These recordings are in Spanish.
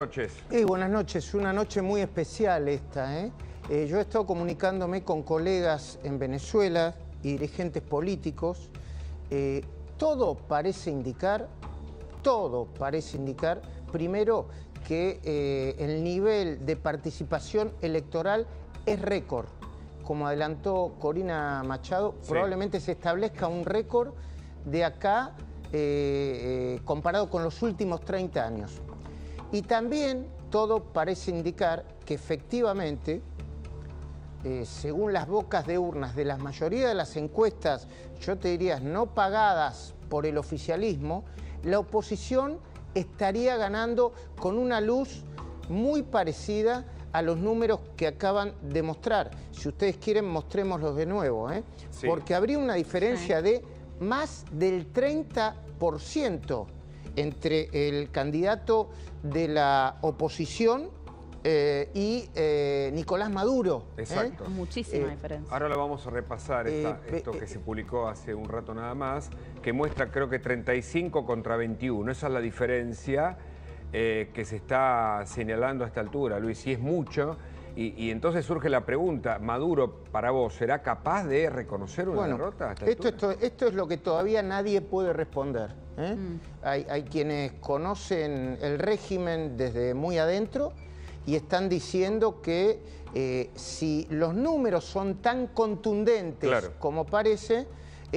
Noches. Buenas noches, una noche muy especial esta. Yo he estado comunicándome con colegas en Venezuela y dirigentes políticos. Todo parece indicar, primero, que el nivel de participación electoral es récord. Como adelantó Corina Machado, sí, probablemente se establezca un récord de acá comparado con los últimos 30 años. Y también todo parece indicar que efectivamente, según las bocas de urnas de la mayoría de las encuestas, yo te diría, no pagadas por el oficialismo, la oposición estaría ganando con una luz muy parecida a los números que acaban de mostrar. Si ustedes quieren, mostrémoslos de nuevo, sí, porque habría una diferencia de más del 30% entre el candidato de la oposición y Nicolás Maduro. Exacto. Muchísima diferencia. Ahora lo vamos a repasar, esto que se publicó hace un rato nada más, que muestra creo que 35 contra 21. Esa es la diferencia que se está señalando a esta altura, Luis, y es mucho. Y entonces surge la pregunta, Maduro, para vos, ¿será capaz de reconocer una derrota a esta altura? Esto es lo que todavía nadie puede responder. Hay quienes conocen el régimen desde muy adentro y están diciendo que si los números son tan contundentes como parece,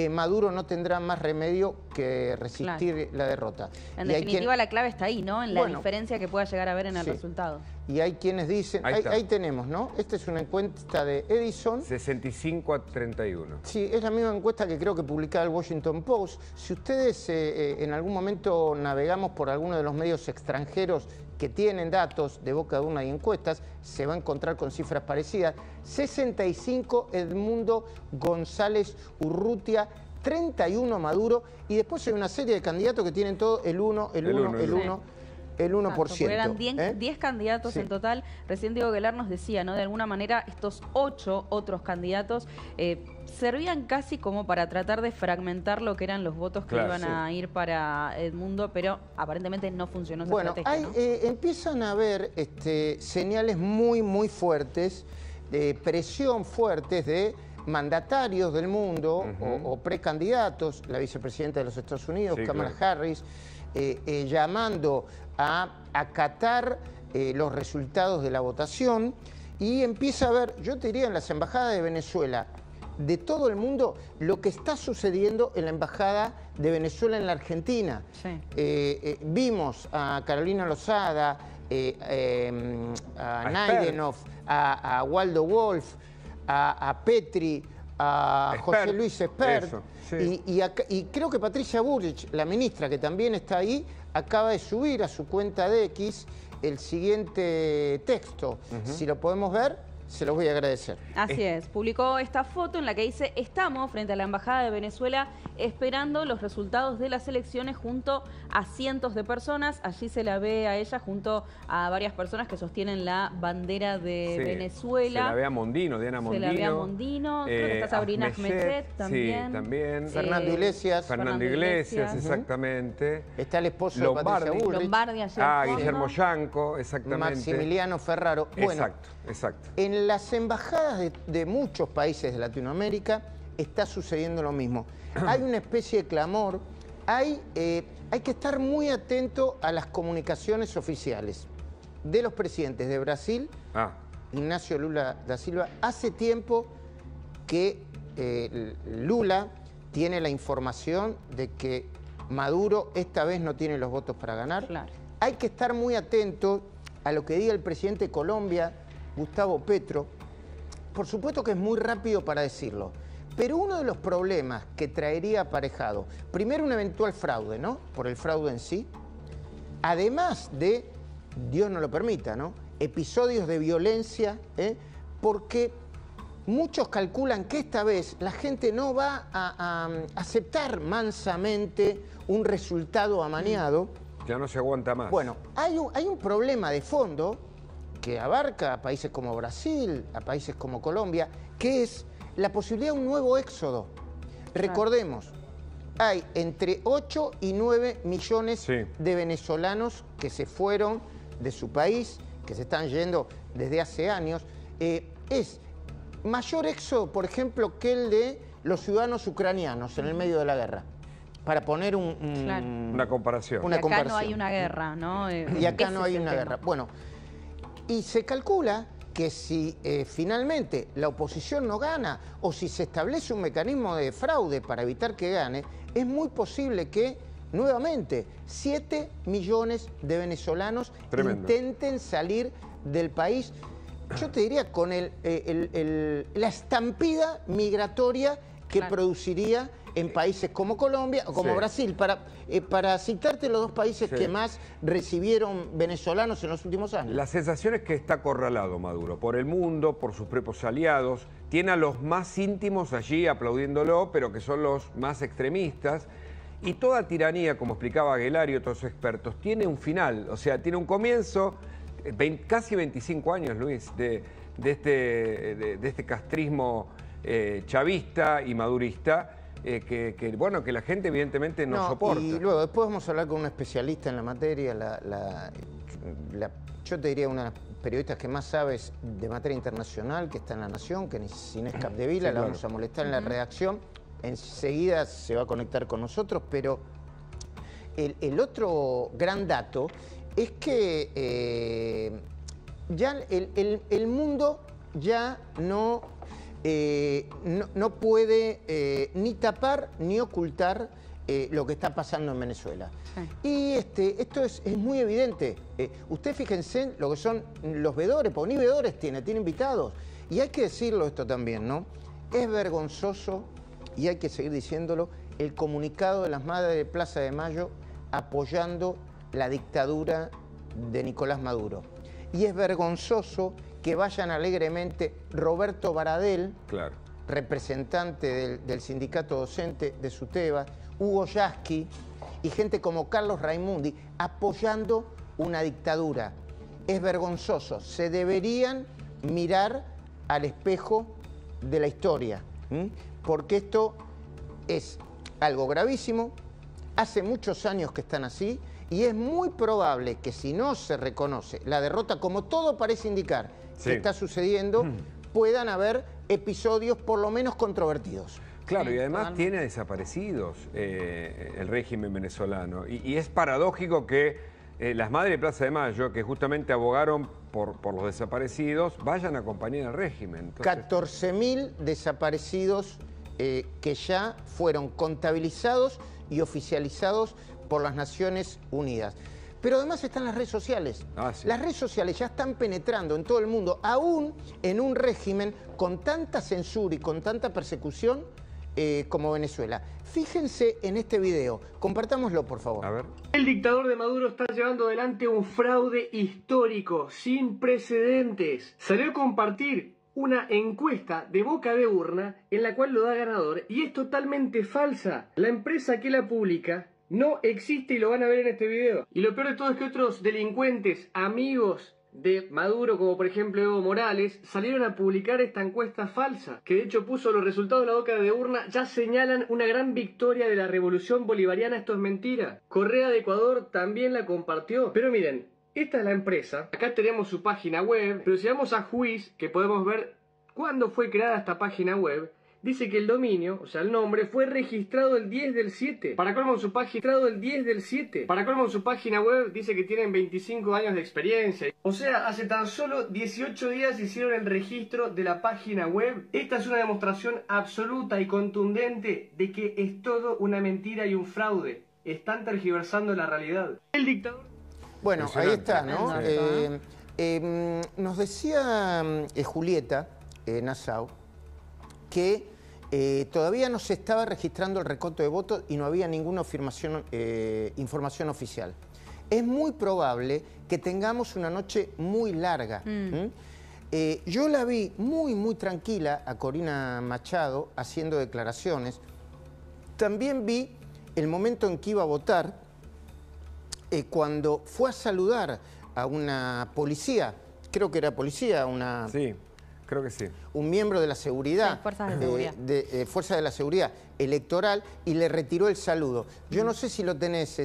Maduro no tendrá más remedio que resistir la derrota. En definitiva, la clave está ahí, ¿no? En la diferencia que pueda llegar a haber en el resultado. Y hay quienes dicen, ahí tenemos, ¿no? Esta es una encuesta de Edison. 65-31. Sí, es la misma encuesta que creo que publicaba el Washington Post. Si ustedes en algún momento navegamos por alguno de los medios extranjeros que tienen datos de boca de urna y encuestas, se va a encontrar con cifras parecidas. 65 Edmundo González Urrutia, 31 Maduro, y después hay una serie de candidatos que tienen todo el 1%. Porque eran 10 candidatos en total. Recién Diego Aguilar nos decía, ¿no? De alguna manera, estos 8 otros candidatos servían casi como para tratar de fragmentar lo que eran los votos que iban a ir para Edmundo, pero aparentemente no funcionó esa estrategia, ¿no? Empiezan a haber señales muy fuertes, de presión fuertes de mandatarios del mundo o precandidatos, la vicepresidenta de los Estados Unidos, Kamala Harris, llamando a acatar los resultados de la votación, y empieza a haber, yo te diría, en las embajadas de Venezuela, de todo el mundo, lo que está sucediendo en la embajada de Venezuela en la Argentina. Vimos a Carolina Lozada, a Naidenov, a Waldo Wolf, a Petri, a José Luis Espert, y creo que Patricia Bullrich, la ministra que también está ahí, acaba de subir a su cuenta de X el siguiente texto. Si lo podemos ver, se los voy a agradecer. Así es, publicó esta foto en la que dice: estamos frente a la Embajada de Venezuela esperando los resultados de las elecciones junto a cientos de personas. Allí se la ve a ella junto a varias personas que sostienen la bandera de Venezuela. Se la ve a Mondino, Diana Mondino. Se la ve a Mondino, creo que está Sabrina Ahmed también. Sí, también. Fernando Iglesias. Fernando Iglesias, exactamente. Está el esposo de Patricia Bullrich. Guillermo Yanco, exactamente. Maximiliano Ferraro. Bueno, exacto. En las embajadas de muchos países de Latinoamérica está sucediendo lo mismo. Hay una especie de clamor, hay que estar muy atento a las comunicaciones oficiales de los presidentes de Brasil, Ignacio Lula da Silva. Hace tiempo que Lula tiene la información de que Maduro esta vez no tiene los votos para ganar. Hay que estar muy atento a lo que diga el presidente de Colombia, Gustavo Petro. Por supuesto que es muy rápido para decirlo, pero uno de los problemas que traería aparejado, primero, un eventual fraude, ¿no? Por el fraude en sí, además de, Dios no lo permita, ¿no?, episodios de violencia, porque muchos calculan que esta vez la gente no va a aceptar mansamente un resultado amañado. Ya no se aguanta más. Bueno, hay un problema de fondo que abarca a países como Brasil, a países como Colombia, que es la posibilidad de un nuevo éxodo. Recordemos, hay entre 8 y 9 millones de venezolanos que se fueron de su país, que se están yendo desde hace años, es mayor éxodo, por ejemplo, que el de los ciudadanos ucranianos en el medio de la guerra. Para poner una comparación. Y acá no hay una guerra, ¿no? Y acá no hay una guerra. Bueno, y se calcula que si finalmente la oposición no gana o si se establece un mecanismo de fraude para evitar que gane, es muy posible que nuevamente 7 millones de venezolanos intenten salir del país. Yo te diría con la estampida migratoria que produciría en países como Colombia o como Brasil, para citarte los dos países que más recibieron venezolanos en los últimos años. La sensación es que está acorralado Maduro por el mundo, por sus propios aliados, tiene a los más íntimos allí aplaudiéndolo, pero que son los más extremistas, y toda tiranía, como explicaba Aguilar y otros expertos, tiene un final, o sea, tiene un comienzo, casi 25 años, Luis, de este castrismo chavista y madurista, bueno, que la gente evidentemente no soporta. Y luego después vamos a hablar con un especialista en la materia, yo te diría una periodista que más sabes de materia internacional, que está en La Nación, que es Inés Capdevila, la vamos a molestar en la redacción, enseguida se va a conectar con nosotros, pero el otro gran dato es que ya el mundo ya no puede ni tapar ni ocultar lo que está pasando en Venezuela. Y esto es muy evidente. Ustedes fíjense lo que son los veedores, porque ni veedores tiene invitados. Y hay que decirlo esto también, ¿no? Es vergonzoso, y hay que seguir diciéndolo, el comunicado de las madres de Plaza de Mayo apoyando la dictadura de Nicolás Maduro. Y es vergonzoso que vayan alegremente Roberto Baradel, representante del sindicato docente de SUTEBA, Hugo Yasky y gente como Carlos Raimundi apoyando una dictadura. Es vergonzoso. Se deberían mirar al espejo de la historia, porque esto es algo gravísimo. Hace muchos años que están así y es muy probable que si no se reconoce la derrota, como todo parece indicar que está sucediendo, puedan haber episodios por lo menos controvertidos. Claro, y además tiene desaparecidos el régimen venezolano. Y es paradójico que las madres de Plaza de Mayo, que justamente abogaron por los desaparecidos, vayan a acompañar al régimen. Entonces... 14.000 desaparecidos que ya fueron contabilizados y oficializados por las Naciones Unidas. Pero además están las redes sociales. Las redes sociales ya están penetrando en todo el mundo, aún en un régimen con tanta censura y con tanta persecución como Venezuela. Fíjense en este video, compartámoslo por favor. A ver. El dictador de Maduro está llevando adelante un fraude histórico, sin precedentes. Salió a compartir una encuesta de boca de urna en la cual lo da ganador y es totalmente falsa. La empresa que la publica no existe y lo van a ver en este video. Y lo peor de todo es que otros delincuentes, amigos de Maduro, como por ejemplo Evo Morales, salieron a publicar esta encuesta falsa, que de hecho puso los resultados de la boca de urna, ya señalan una gran victoria de la revolución bolivariana. Esto es mentira. Correa de Ecuador también la compartió. Pero miren, esta es la empresa, acá tenemos su página web, pero si vamos a Juiz, que podemos ver cuándo fue creada esta página web, dice que el dominio, o sea el nombre, fue registrado el 10 del 7. Para colmo en su página, el 10 del 7. Para colmo en su página web dice que tienen 25 años de experiencia. O sea, hace tan solo 18 días hicieron el registro de la página web. Esta es una demostración absoluta y contundente de que es todo una mentira y un fraude. Están tergiversando la realidad. El dictador... Bueno, ahí está, ¿no? Nos decía Julieta Nassau que todavía no se estaba registrando el reconteo de votos y no había ninguna información oficial. Es muy probable que tengamos una noche muy larga. Yo la vi muy tranquila a Corina Machado haciendo declaraciones. También vi el momento en que iba a votar, cuando fue a saludar a una policía, creo que era policía, una... Sí. creo que sí. Un miembro de la seguridad, fuerzas de seguridad. Fuerzas de la Seguridad electoral, y le retiró el saludo. Yo no sé si lo tenés,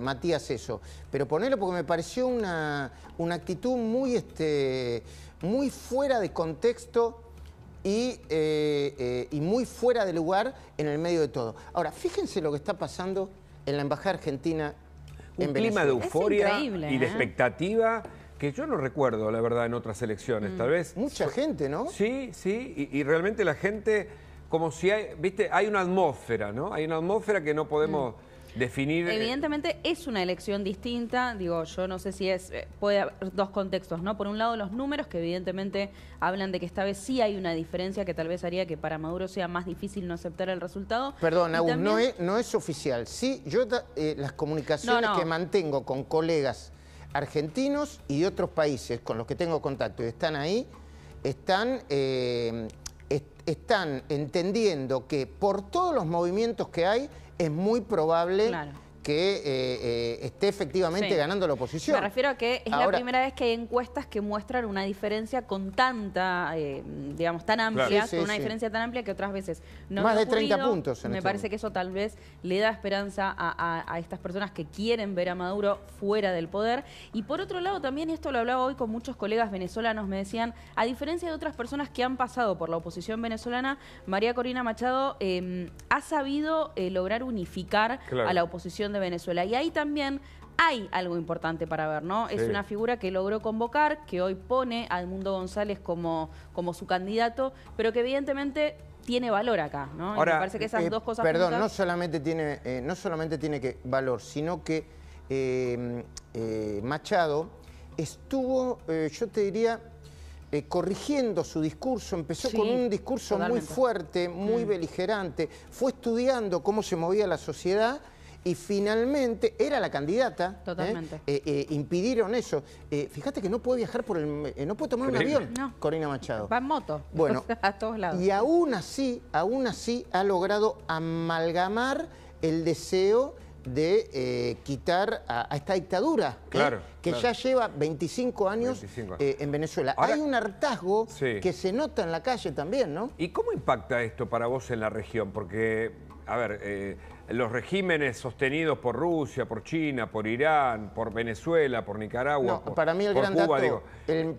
Matías, eso, pero ponelo porque me pareció una actitud muy, muy fuera de contexto y muy fuera de lugar en el medio de todo. Ahora, fíjense lo que está pasando en la Embajada Argentina en Un clima de euforia y de ¿eh? expectativa que yo no recuerdo, la verdad, en otras elecciones. Tal vez... Mucha gente, ¿no? Sí, sí, y realmente la gente, como si hay, viste, hay una atmósfera, ¿no? Hay una atmósfera que no podemos definir. Evidentemente es una elección distinta, digo, yo no sé si puede haber dos contextos, ¿no? Por un lado los números que evidentemente hablan de que esta vez sí hay una diferencia que tal vez haría que para Maduro sea más difícil no aceptar el resultado. Perdón, Agus, también... no es oficial. Sí, yo las comunicaciones que mantengo con colegas argentinos y de otros países con los que tengo contacto y están ahí, están entendiendo que por todos los movimientos que hay, es muy probable que esté efectivamente ganando la oposición. Me refiero a que es la primera vez que hay encuestas que muestran una diferencia con tanta, digamos, tan amplia, con una diferencia tan amplia que otras veces no más ha de 30 ocurrido. puntos. Me parece que eso tal vez le da esperanza a estas personas que quieren ver a Maduro fuera del poder. Y por otro lado también, esto lo hablaba hoy con muchos colegas venezolanos, me decían, a diferencia de otras personas que han pasado por la oposición venezolana, María Corina Machado ha sabido lograr unificar a la oposición de Venezuela. Y ahí también hay algo importante para ver, ¿no? Sí. Es una figura que logró convocar, que hoy pone a Edmundo González como su candidato, pero que evidentemente tiene valor acá, ¿no? Ahora, y me parece que esas dos cosas perdón, juntas... no solamente tiene valor, sino que Machado estuvo, yo te diría, corrigiendo su discurso, empezó con un discurso muy fuerte, muy beligerante, fue estudiando cómo se movía la sociedad y finalmente era la candidata. Totalmente. Impidieron eso. Fíjate que no puede viajar no puede tomar un avión, Corina Machado. Va en moto, bueno, a todos lados. Y aún así ha logrado amalgamar el deseo de quitar a esta dictadura, que ya lleva 25 años en Venezuela. Ahora, hay un hartazgo que se nota en la calle también, ¿no? ¿Y cómo impacta esto para vos en la región? Porque, a ver, los regímenes sostenidos por Rusia, por China, por Irán, por Venezuela, por Nicaragua, para mí por Cuba,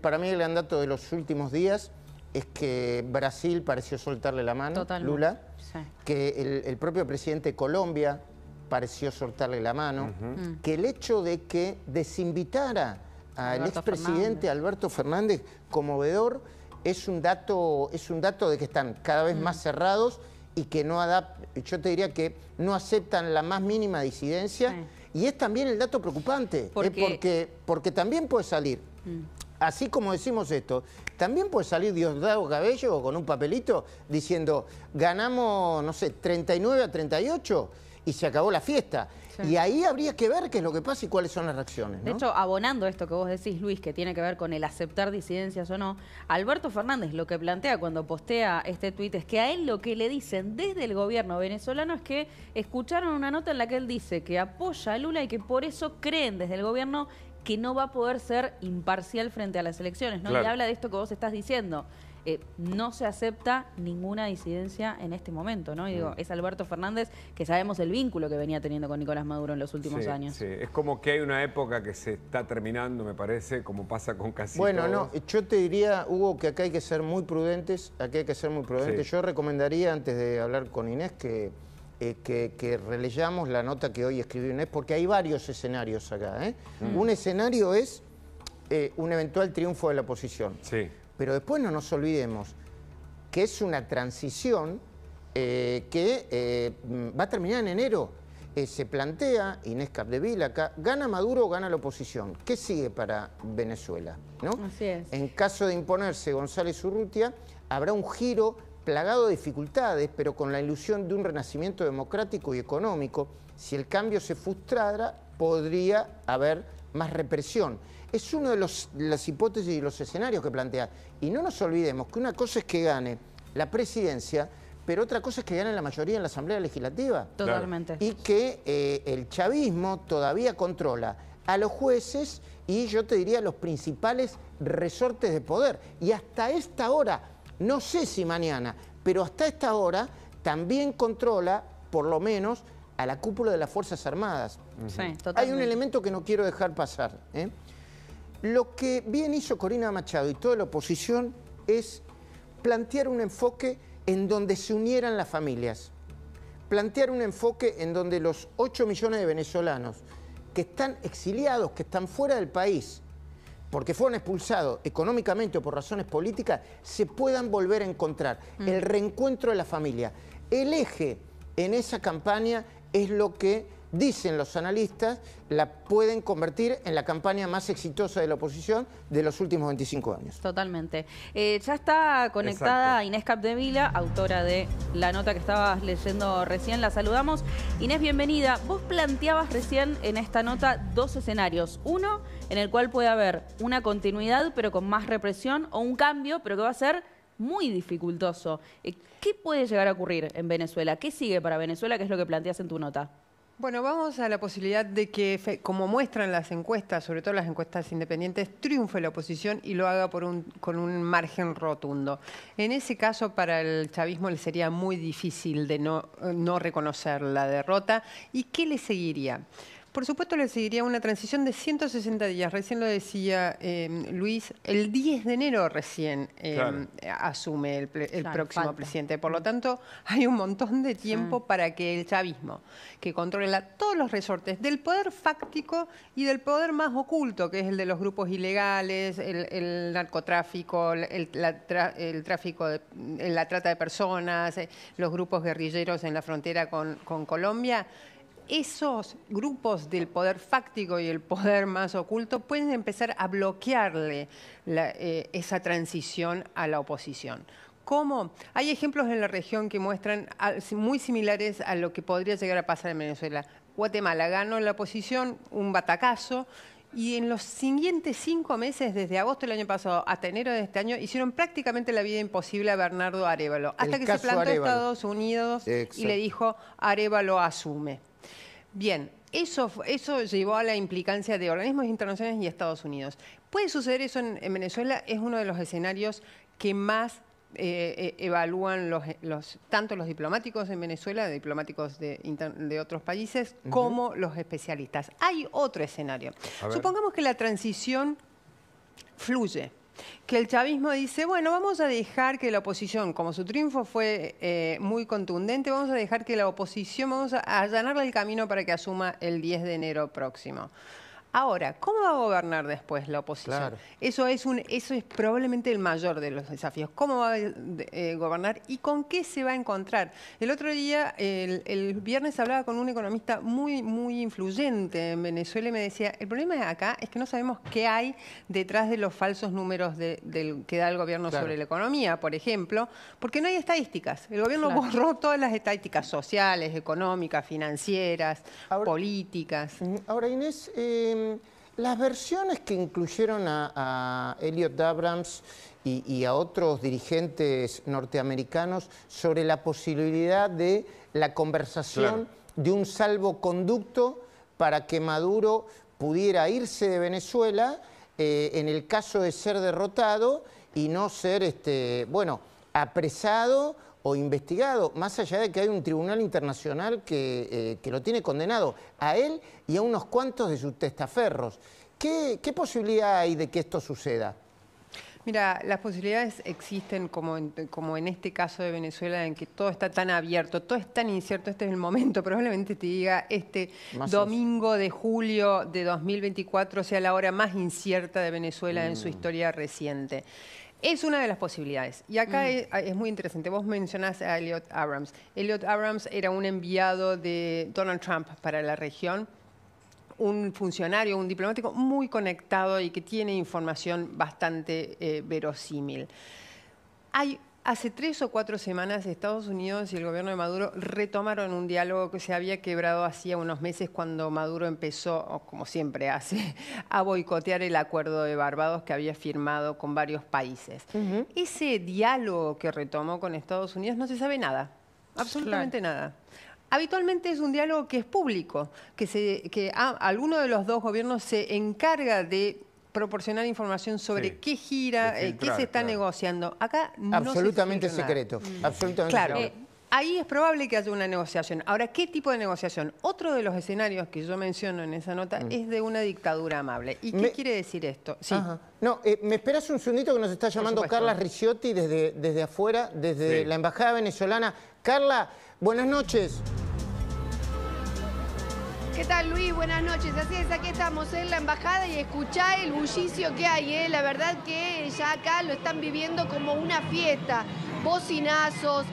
para mí el gran dato de los últimos días es que Brasil pareció soltarle la mano, Lula, que el propio presidente de Colombia pareció soltarle la mano, que el hecho de que desinvitara al expresidente Alberto Fernández como veedor es un dato de que están cada vez más cerrados y que yo te diría que no aceptan la más mínima disidencia, y es también el dato preocupante, porque también puede salir, así como decimos esto, también puede salir Diosdado Cabello con un papelito diciendo ganamos, no sé, 39-38 y se acabó la fiesta. Y ahí habría que ver qué es lo que pasa y cuáles son las reacciones, ¿no? De hecho, abonando esto que vos decís, Luis, que tiene que ver con el aceptar disidencias o no, Alberto Fernández lo que plantea cuando postea este tuit es que a él lo que le dicen desde el gobierno venezolano es que escucharon una nota en la que él dice que apoya a Lula y que por eso creen desde el gobierno que no va a poder ser imparcial frente a las elecciones, ¿no? Y habla de esto que vos estás diciendo. No se acepta ninguna disidencia en este momento, ¿no? Y digo, es Alberto Fernández, que sabemos el vínculo que venía teniendo con Nicolás Maduro en los últimos años. Sí, es como que hay una época que se está terminando, me parece, como pasa con casi todos. No, yo te diría, Hugo, que acá hay que ser muy prudentes, Yo recomendaría, antes de hablar con Inés, que releyamos la nota que hoy escribió Inés, porque hay varios escenarios acá, Un escenario es un eventual triunfo de la oposición. Pero después no nos olvidemos que es una transición que va a terminar en enero. Se plantea, Inés Capdevila acá, ¿gana Maduro o gana la oposición? ¿Qué sigue para Venezuela? ¿No? Así es. En caso de imponerse González Urrutia, habrá un giro plagado de dificultades, pero con la ilusión de un renacimiento democrático y económico. Si el cambio se frustrara, podría haber más represión. Es una de las hipótesis y los escenarios que plantea. Y no nos olvidemos que una cosa es que gane la presidencia, pero otra cosa es que gane la mayoría en la Asamblea Legislativa. Totalmente. Y que el chavismo todavía controla a los jueces y yo te diría los principales resortes de poder. Y hasta esta hora, no sé si mañana, pero hasta esta hora también controla, por lo menos, a la cúpula de las Fuerzas Armadas. Sí, hay un elemento que no quiero dejar pasar. Lo que bien hizo Corina Machado y toda la oposición es plantear un enfoque en donde se unieran las familias. Plantear un enfoque en donde los 8 millones de venezolanos que están exiliados, que están fuera del país, porque fueron expulsados económicamente o por razones políticas, se puedan volver a encontrar. El reencuentro de la familia. El eje en esa campaña es lo que dicen los analistas, la pueden convertir en la campaña más exitosa de la oposición de los últimos 25 años. Totalmente. Ya está conectada Inés Capdevila, autora de la nota que estabas leyendo recién. La saludamos. Inés, bienvenida. Vos planteabas recién en esta nota 2 escenarios. Uno, en el cual puede haber una continuidad, pero con más represión, o un cambio, pero que va a ser muy dificultoso. ¿Qué puede llegar a ocurrir en Venezuela? ¿Qué sigue para Venezuela? ¿Qué es lo que planteas en tu nota? Bueno, vamos a la posibilidad de que, como muestran las encuestas, sobre todo las encuestas independientes, triunfe la oposición y lo haga con un margen rotundo. En ese caso, para el chavismo le sería muy difícil de no reconocer la derrota. ¿Y qué le seguiría? Por supuesto, le seguiría una transición de 160 días. Recién lo decía Luis, el 10 de enero recién asume el próximo presidente. Por lo tanto, hay un montón de tiempo para que el chavismo, que controla todos los resortes del poder fáctico y del poder más oculto, que es el de los grupos ilegales, el narcotráfico, el tráfico, la trata de personas, los grupos guerrilleros en la frontera con Colombia. Esos grupos del poder fáctico y el poder más oculto pueden empezar a bloquearle esa transición a la oposición. ¿Cómo? Hay ejemplos en la región que muestran muy similares a lo que podría llegar a pasar en Venezuela. Guatemala ganó la oposición, un batacazo, y en los siguientes 5 meses, desde agosto del año pasado hasta enero de este año, hicieron prácticamente la vida imposible a Bernardo Arévalo, hasta que se plantó a Estados Unidos y le dijo, Arévalo asume. Bien, eso llevó a la implicancia de organismos internacionales y Estados Unidos. ¿Puede suceder eso en Venezuela? Es uno de los escenarios que más evalúan tanto los diplomáticos en Venezuela, diplomáticos de otros países, como los especialistas. Hay otro escenario. Supongamos que la transición fluye. Que el chavismo dice, bueno, vamos a dejar que la oposición, como su triunfo fue muy contundente, vamos a dejar que la oposición, vamos a allanarle el camino para que asuma el 10 de enero próximo. Ahora, ¿cómo va a gobernar después la oposición? Claro. Eso es probablemente el mayor de los desafíos. ¿Cómo va a gobernar y con qué se va a encontrar? El otro día, el viernes, hablaba con un economista muy, muy influyente en Venezuela y me decía, el problema acá es que no sabemos qué hay detrás de los falsos números que da el gobierno sobre la economía, por ejemplo, porque no hay estadísticas. El gobierno borró todas las estadísticas sociales, económicas, financieras, políticas. Ahora, Inés, las versiones que incluyeron a Elliot Abrams y a otros dirigentes norteamericanos sobre la posibilidad de la conversación de un salvoconducto para que Maduro pudiera irse de Venezuela en el caso de ser derrotado y no ser, apresado o investigado, más allá de que hay un tribunal internacional que lo tiene condenado a él y a unos cuantos de sus testaferros. ¿Qué posibilidad hay de que esto suceda? Mira, las posibilidades existen como en este caso de Venezuela, en que todo está tan abierto, todo es tan incierto. Este es el momento, probablemente te diga, domingo de julio de 2024 sea la hora más incierta de Venezuela en su historia reciente. Es una de las posibilidades. Y acá es muy interesante. Vos mencionás a Elliot Abrams. Elliot Abrams era un enviado de Donald Trump para la región, un funcionario, un diplomático muy conectado y que tiene información bastante verosímil. Hace 3 o 4 semanas Estados Unidos y el gobierno de Maduro retomaron un diálogo que se había quebrado hacía unos meses cuando Maduro empezó, como siempre hace, a boicotear el acuerdo de Barbados que había firmado con varios países. Ese diálogo que retomó con Estados Unidos no se sabe nada, absolutamente nada. Habitualmente es un diálogo que es público, que alguno de los dos gobiernos se encarga de proporcionar información sobre qué gira, qué se está negociando. Acá no absolutamente se secreto. Absolutamente secreto. Ahí es probable que haya una negociación. Ahora, ¿qué tipo de negociación? Otro de los escenarios que yo menciono en esa nota es de una dictadura amable. ¿Y qué quiere decir esto? Sí. No, ¿me esperas un segundito que nos está llamando Carla Ricciotti desde afuera, desde la Embajada Venezolana? Carla, buenas noches. ¿Qué tal, Luis? Buenas noches. Así es, aquí estamos en la embajada y escuchá el bullicio que hay, La verdad que ya acá lo están viviendo como una fiesta. Bocinazos,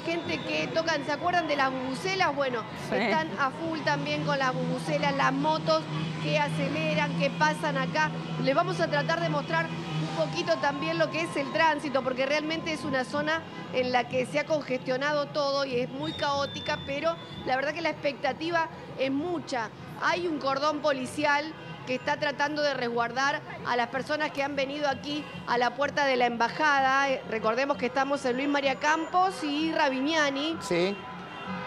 gente que tocan, ¿se acuerdan de las bubucelas? Bueno, están a full también con las bubucelas, las motos que aceleran, que pasan acá. Les vamos a tratar de mostrar un poquito también lo que es el tránsito, porque realmente es una zona en la que se ha congestionado todo y es muy caótica, pero la verdad que la expectativa es mucha. Hay un cordón policial que está tratando de resguardar a las personas que han venido aquí a la puerta de la embajada. Recordemos que estamos en Luis María Campos y Ravignani. Sí.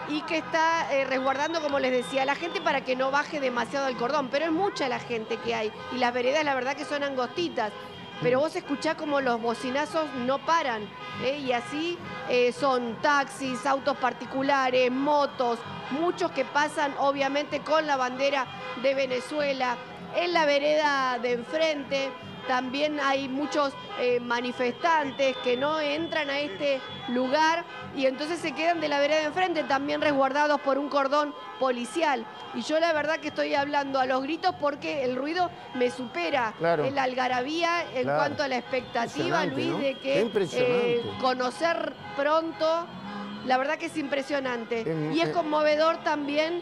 Y que está resguardando, como les decía, a la gente para que no baje demasiado el cordón. Pero es mucha la gente que hay. Y las veredas, la verdad que son angostitas. Pero vos escuchás como los bocinazos no paran. Y así son taxis, autos particulares, motos, muchos que pasan obviamente con la bandera de Venezuela. En la vereda de enfrente también hay muchos manifestantes que no entran a este lugar y entonces se quedan de la vereda de enfrente, también resguardados por un cordón policial. Y yo la verdad que estoy hablando a los gritos porque el ruido me supera. La algarabía en cuanto a la expectativa, Luis, ¿no? De que conocer pronto. La verdad que es impresionante. Y es conmovedor también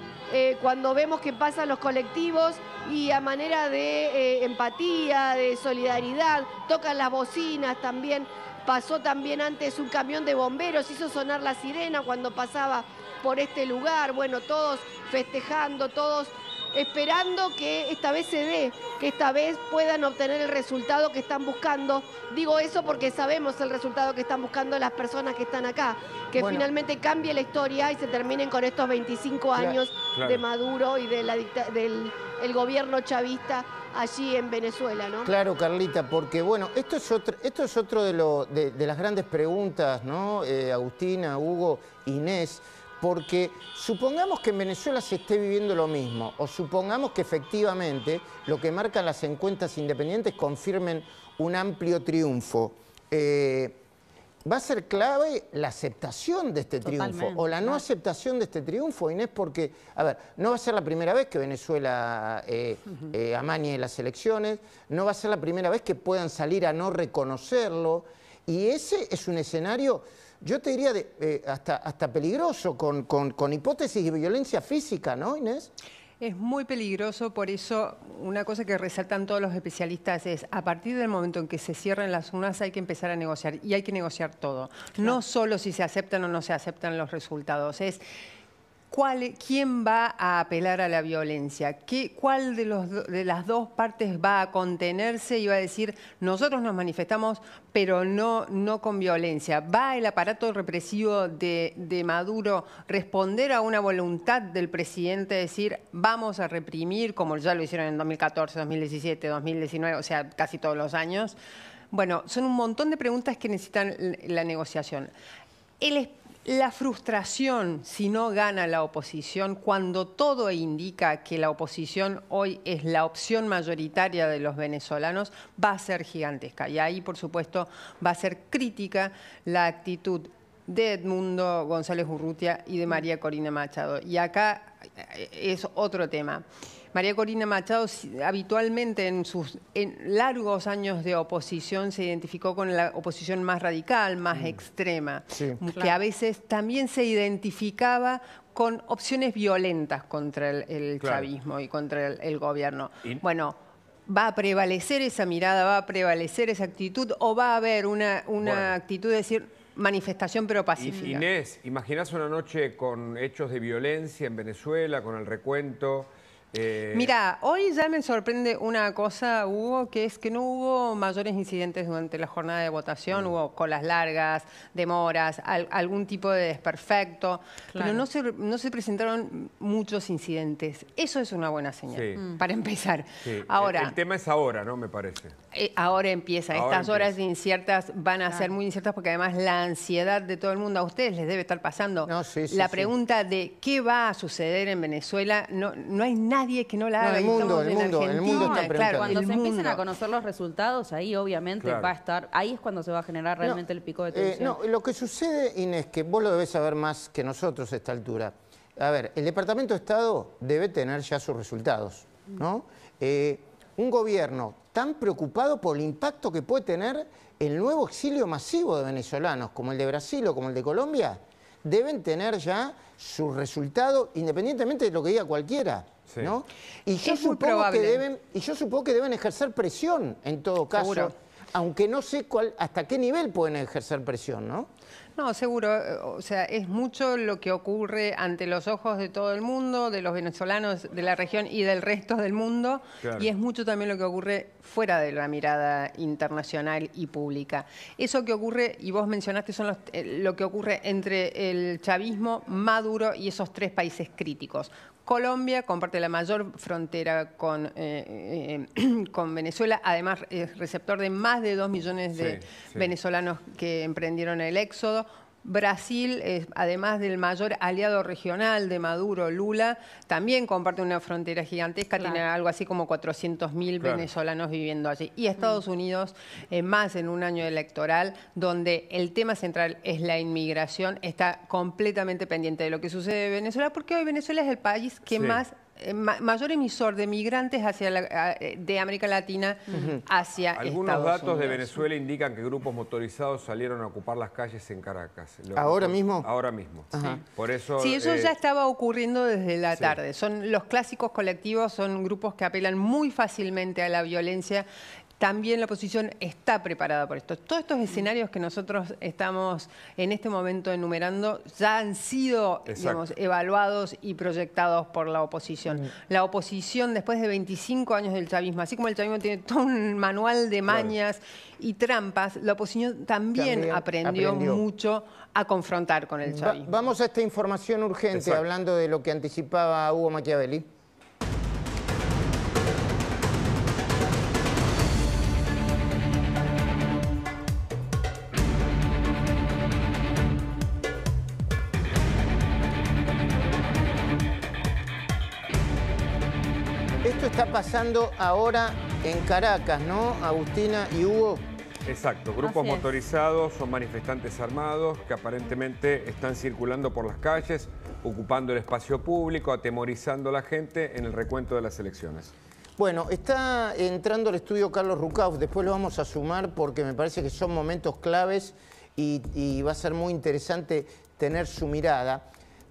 cuando vemos que pasan los colectivos y a manera de empatía, de solidaridad, tocan las bocinas también. Pasó también antes un camión de bomberos, hizo sonar la sirena cuando pasaba por este lugar. Bueno, todos festejando, todos esperando que esta vez se dé, que esta vez puedan obtener el resultado que están buscando. Digo eso porque sabemos el resultado que están buscando las personas que están acá, que finalmente cambie la historia y se terminen con estos 25 años de Maduro y de del gobierno chavista allí en Venezuela, ¿no? Claro, Carlita, porque bueno, esto es otro de las grandes preguntas, ¿no? Agustina, Hugo, Inés. Porque supongamos que en Venezuela se esté viviendo lo mismo, o supongamos que efectivamente lo que marcan las encuestas independientes confirmen un amplio triunfo. Va a ser clave la aceptación de este triunfo o la no aceptación de este triunfo, Inés, porque, a ver, no va a ser la primera vez que Venezuela amañe las elecciones, no va a ser la primera vez que puedan salir a no reconocerlo, y ese es un escenario, yo te diría, hasta peligroso, con hipótesis de violencia física, ¿no, Inés? Es muy peligroso, por eso una cosa que resaltan todos los especialistas es a partir del momento en que se cierran las urnas hay que empezar a negociar y hay que negociar todo. No solo si se aceptan o no se aceptan los resultados, es ¿quién va a apelar a la violencia? ¿Cuál de las dos partes va a contenerse y va a decir nosotros nos manifestamos pero no con violencia? ¿Va el aparato represivo de Maduro responder a una voluntad del presidente, decir vamos a reprimir como ya lo hicieron en 2014, 2017, 2019, o sea, casi todos los años? Bueno, son un montón de preguntas que necesitan la negociación. La frustración si no gana la oposición, cuando todo indica que la oposición hoy es la opción mayoritaria de los venezolanos, va a ser gigantesca. Y ahí, por supuesto, va a ser crítica la actitud de Edmundo González Urrutia y de María Corina Machado. Y acá es otro tema. María Corina Machado habitualmente en largos años de oposición se identificó con la oposición más radical, más extrema, que a veces también se identificaba con opciones violentas contra el chavismo y contra el gobierno. Bueno, ¿va a prevalecer esa mirada, va a prevalecer esa actitud o va a haber una actitud de decir manifestación pero pacífica? Inés, ¿imaginás una noche con hechos de violencia en Venezuela, con el recuento? Mira, hoy ya me sorprende una cosa, Hugo, que es que no hubo mayores incidentes durante la jornada de votación, hubo colas largas, demoras, algún tipo de desperfecto, pero no se presentaron muchos incidentes. Eso es una buena señal, para empezar. Sí. Ahora, el tema es ahora, ¿no? Me parece. Ahora empieza. Ahora Estas horas inciertas van a ser muy inciertas porque además la ansiedad de todo el mundo a ustedes les debe estar pasando. La pregunta de qué va a suceder en Venezuela, no hay nadie que no la haga. El mundo está claro, cuando se empiecen a conocer los resultados, ahí obviamente va a estar, ahí es cuando se va a generar realmente el pico de tensión. Lo que sucede, Inés, que vos lo debés saber más que nosotros a esta altura. A ver, el Departamento de Estado debe tener ya sus resultados, ¿no? Un gobierno tan preocupado por el impacto que puede tener el nuevo exilio masivo de venezolanos, como el de Brasil o como el de Colombia, deben tener ya su resultado, independientemente de lo que diga cualquiera, ¿no? Y yo supongo que deben ejercer presión, en todo caso, seguro, aunque no sé hasta qué nivel pueden ejercer presión, ¿no? No, seguro. O sea, es mucho lo que ocurre ante los ojos de todo el mundo, de los venezolanos de la región y del resto del mundo, y es mucho también lo que ocurre fuera de la mirada internacional y pública. Eso que ocurre, y vos mencionaste, son lo que ocurre entre el chavismo, Maduro y esos tres países críticos. Colombia comparte la mayor frontera con Venezuela, además es receptor de más de 2 millones de venezolanos que emprendieron el éxodo. Brasil, además del mayor aliado regional de Maduro, Lula, también comparte una frontera gigantesca, tiene algo así como 400.000 venezolanos viviendo allí. Y Estados Unidos, más en un año electoral, donde el tema central es la inmigración, está completamente pendiente de lo que sucede en Venezuela, porque hoy Venezuela es el país que mayor emisor de migrantes de América Latina hacia Estados Unidos. Algunos datos de Venezuela indican que grupos motorizados salieron a ocupar las calles en Caracas. ¿Ahora mismo? Ahora mismo. Por eso, sí, eso ya estaba ocurriendo desde la tarde. Son los clásicos colectivos, son grupos que apelan muy fácilmente a la violencia. También la oposición está preparada por esto. Todos estos escenarios que nosotros estamos en este momento enumerando ya han sido, digamos, evaluados y proyectados por la oposición. La oposición, después de 25 años del chavismo, así como el chavismo tiene todo un manual de mañas y trampas, la oposición también aprendió mucho a confrontar con el chavismo. Vamos a esta información urgente, hablando de lo que anticipaba Hugo Machiavelli. Esto está pasando ahora en Caracas, ¿no, Agustina y Hugo? Exacto, grupos motorizados, son manifestantes armados que aparentemente están circulando por las calles, ocupando el espacio público, atemorizando a la gente en el recuento de las elecciones. Bueno, está entrando al estudio Carlos Rucauf, después lo vamos a sumar porque me parece que son momentos claves y va a ser muy interesante tener su mirada.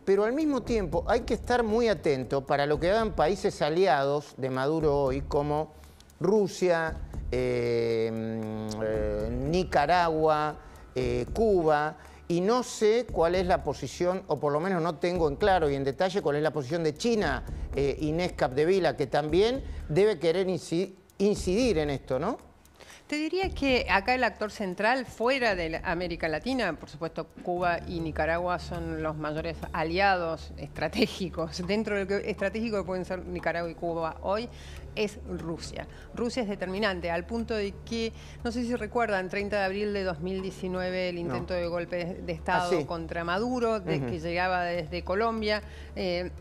Pero al mismo tiempo hay que estar muy atento para lo que hagan países aliados de Maduro hoy, como Rusia, Nicaragua, Cuba, y no sé cuál es la posición, o por lo menos no tengo en claro y en detalle cuál es la posición de China, Inés Capdevila, que también debe querer incidir en esto, ¿no? Te diría que acá el actor central, fuera de América Latina, por supuesto Cuba y Nicaragua son los mayores aliados estratégicos. Dentro de lo que estratégico que pueden ser Nicaragua y Cuba hoy, es Rusia. Rusia es determinante, al punto de que, no sé si recuerdan, 30 de abril de 2019, el intento de golpe de Estado contra Maduro, que llegaba desde Colombia, en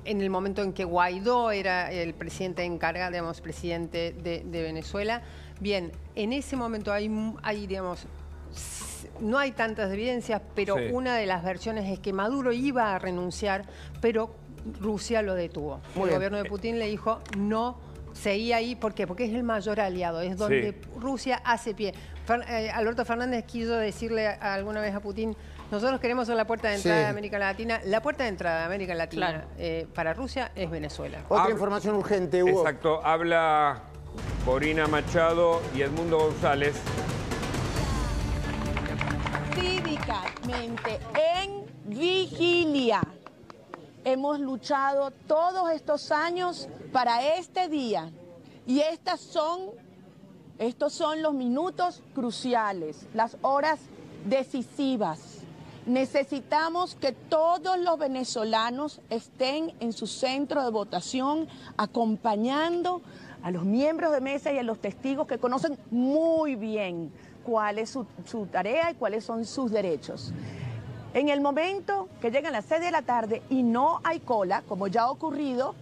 el momento en que Guaidó era el presidente encargado, digamos, presidente de Venezuela. Bien, en ese momento hay, digamos, no hay tantas evidencias, pero una de las versiones es que Maduro iba a renunciar, pero Rusia lo detuvo. El gobierno de Putin le dijo, no, seguía ahí. ¿Por qué? Porque es el mayor aliado, es donde Rusia hace pie. Alberto Fernández quiso decirle alguna vez a Putin, nosotros queremos ser la puerta de entrada de América Latina. La puerta de entrada de América Latina para Rusia es Venezuela. Otra información urgente, Hugo. Exacto, habla Corina Machado y Edmundo González. Cívicamente en vigilia. hemos luchado todos estos años para este día y estos son los minutos cruciales, las horas decisivas. Necesitamos que todos los venezolanos estén en su centro de votación acompañando a los miembros de mesa y a los testigos que conocen muy bien cuál es su tarea y cuáles son sus derechos. En el momento que llegan las 6 de la tarde y no hay cola, como ya ha ocurrido,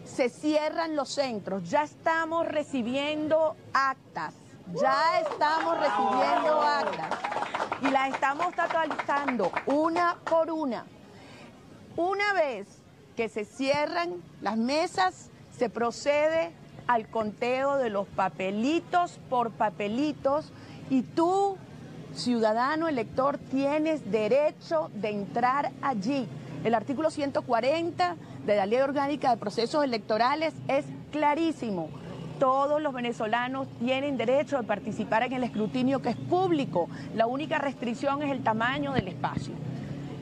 se cierran los centros. Ya estamos recibiendo actas. Y las estamos totalizando una por una. Una vez que se cierran las mesas, se procede al conteo de los papelitos por papelitos y tú, ciudadano elector, tienes derecho de entrar allí. El artículo 140 de la Ley Orgánica de Procesos Electorales es clarísimo. Todos los venezolanos tienen derecho de participar en el escrutinio, que es público. La única restricción es el tamaño del espacio.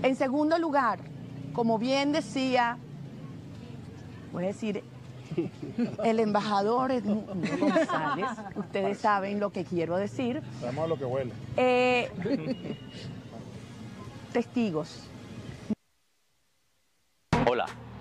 En segundo lugar, como bien decía, voy a decir, el embajador González, ustedes saben lo que quiero decir. Sabemos lo que huele. Testigos.